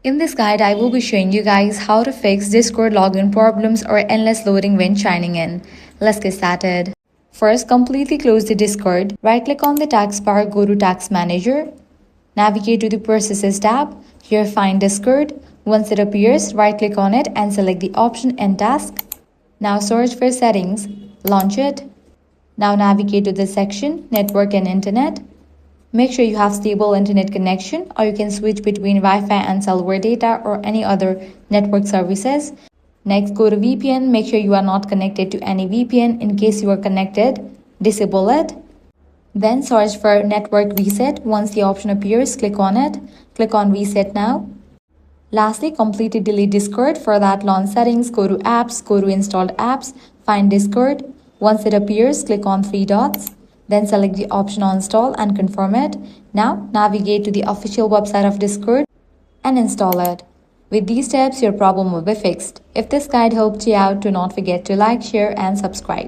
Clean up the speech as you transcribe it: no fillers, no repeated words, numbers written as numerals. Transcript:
In this guide, I will be showing you guys how to fix Discord login problems or endless loading when signing in. Let's get started. First, completely close the Discord. Right-click on the taskbar, go to Task Manager. Navigate to the Processes tab. Here find Discord. Once it appears, right-click on it and select the option End Task. Now search for Settings. Launch it. Now navigate to the section Network and Internet. Make sure you have stable internet connection, or you can switch between Wi-Fi and cellular data or any other network services. Next, go to VPN. Make sure you are not connected to any VPN. In case you are connected, disable it. Then search for Network Reset. Once the option appears, click on it. Click on Reset Now. Lastly, completely delete Discord. For that, launch Settings, go to Apps, go to Installed Apps, find Discord. Once it appears, click on three dots. Then select the option Uninstall and confirm it. Now navigate to the official website of Discord and install it. With these steps, your problem will be fixed. If this guide helped you out, do not forget to like, share and subscribe.